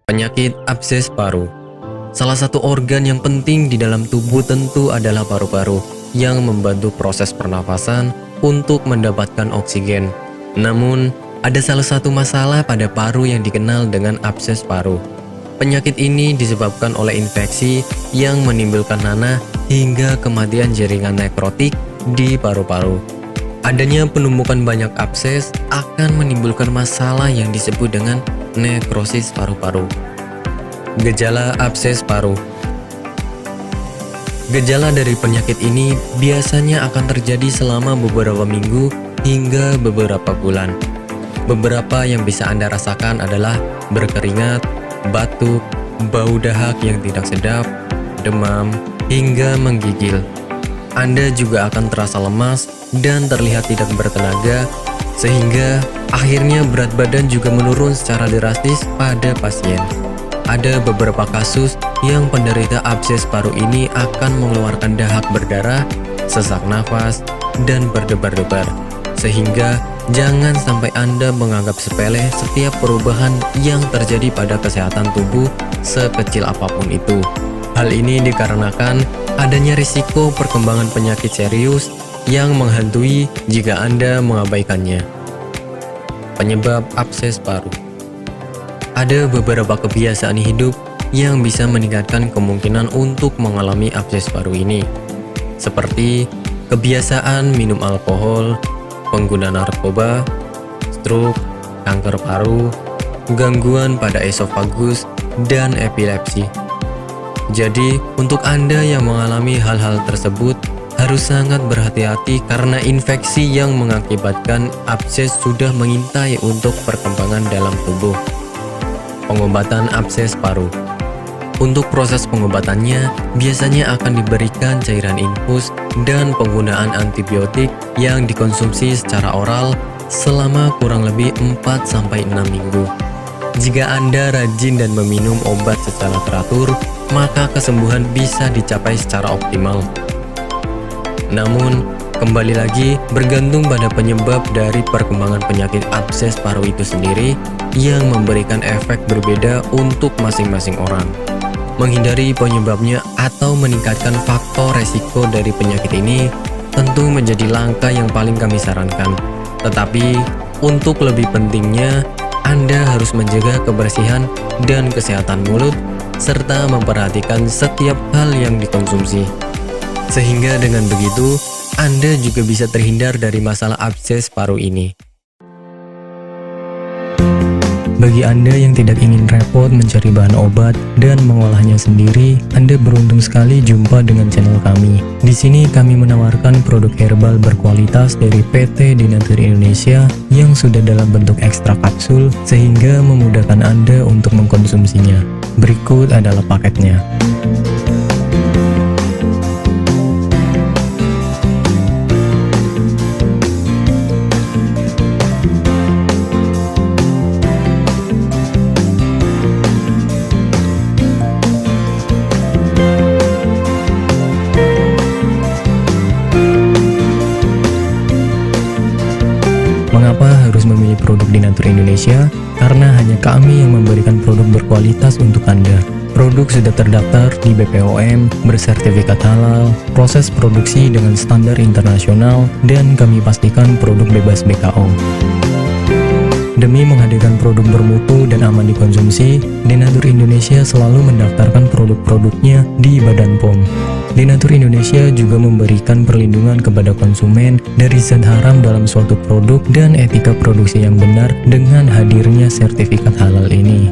Penyakit abses paru. Salah satu organ yang penting di dalam tubuh tentu adalah paru-paru yang membantu proses pernafasan untuk mendapatkan oksigen. Namun, ada salah satu masalah pada paru yang dikenal dengan abses paru. Penyakit ini disebabkan oleh infeksi yang menimbulkan nanah hingga kematian jaringan nekrotik di paru-paru. Adanya penumpukan banyak abses akan menimbulkan masalah yang disebut dengan nekrosis paru-paru. Gejala abses paru. Gejala dari penyakit ini biasanya akan terjadi selama beberapa minggu hingga beberapa bulan. Beberapa yang bisa Anda rasakan adalah berkeringat, batuk, bau dahak yang tidak sedap, demam, hingga menggigil. Anda juga akan terasa lemas dan terlihat tidak bertenaga, sehingga akhirnya berat badan juga menurun secara drastis pada pasien. Ada beberapa kasus yang penderita abses paru ini akan mengeluarkan dahak berdarah, sesak nafas, dan berdebar-debar. Sehingga jangan sampai Anda menganggap sepele setiap perubahan yang terjadi pada kesehatan tubuh sekecil apapun itu. Hal ini dikarenakan adanya risiko perkembangan penyakit serius yang menghantui jika Anda mengabaikannya. Penyebab abses paru. Ada beberapa kebiasaan hidup yang bisa meningkatkan kemungkinan untuk mengalami abses paru ini, seperti kebiasaan minum alkohol, pengguna narkoba, stroke, kanker paru, gangguan pada esofagus, dan epilepsi. Jadi, untuk Anda yang mengalami hal-hal tersebut, harus sangat berhati-hati karena infeksi yang mengakibatkan abses sudah mengintai untuk perkembangan dalam tubuh. Pengobatan abses paru. Untuk proses pengobatannya, biasanya akan diberikan cairan infus dan penggunaan antibiotik yang dikonsumsi secara oral selama kurang lebih 4-6 minggu. Jika Anda rajin dan meminum obat secara teratur, maka kesembuhan bisa dicapai secara optimal. Namun, kembali lagi bergantung pada penyebab dari perkembangan penyakit abses paru itu sendiri yang memberikan efek berbeda untuk masing-masing orang. Menghindari penyebabnya atau meningkatkan faktor resiko dari penyakit ini tentu menjadi langkah yang paling kami sarankan. Tetapi, untuk lebih pentingnya, Anda harus menjaga kebersihan dan kesehatan mulut serta memperhatikan setiap hal yang dikonsumsi. Sehingga dengan begitu, Anda juga bisa terhindar dari masalah abses paru ini. Bagi Anda yang tidak ingin repot mencari bahan obat dan mengolahnya sendiri, Anda beruntung sekali jumpa dengan channel kami. Di sini kami menawarkan produk herbal berkualitas dari PT Denatur Indonesia yang sudah dalam bentuk ekstrak kapsul sehingga memudahkan Anda untuk mengkonsumsinya. Berikut adalah paketnya. Mengapa harus memilih produk Denatur Indonesia? Karena hanya kami yang memberikan produk berkualitas untuk Anda. Produk sudah terdaftar di BPOM, bersertifikat halal, proses produksi dengan standar internasional, dan kami pastikan produk bebas BKO. Demi menghadirkan produk bermutu dan aman dikonsumsi, Denatur Indonesia selalu mendaftarkan produk-produknya di Badan POM. Denatur Indonesia juga memberikan perlindungan kepada konsumen dari zat haram dalam suatu produk dan etika produksi yang benar dengan hadirnya sertifikat halal ini.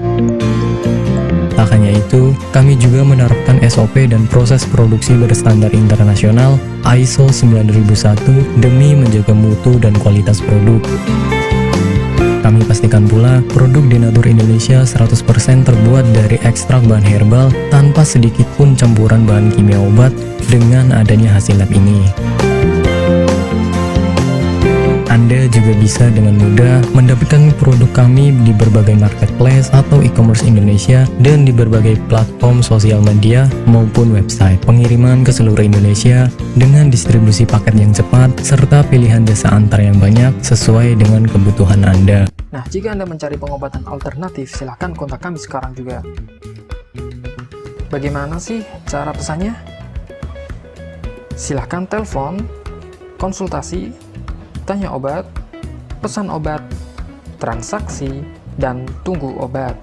Tak hanya itu, kami juga menerapkan SOP dan proses produksi berstandar internasional ISO 9001 demi menjaga mutu dan kualitas produk. Kami pastikan pula produk Denatur Indonesia 100% terbuat dari ekstrak bahan herbal tanpa sedikit pun campuran bahan kimia obat dengan adanya hasil lab ini. Anda juga bisa dengan mudah mendapatkan produk kami di berbagai marketplace atau e-commerce Indonesia dan di berbagai platform sosial media maupun website. Pengiriman ke seluruh Indonesia dengan distribusi paket yang cepat serta pilihan jasa antar yang banyak sesuai dengan kebutuhan Anda. Nah, jika Anda mencari pengobatan alternatif, silahkan kontak kami sekarang juga. Bagaimana sih cara pesannya? Silahkan telepon, konsultasi, tanya obat, pesan obat, transaksi, dan tunggu obat.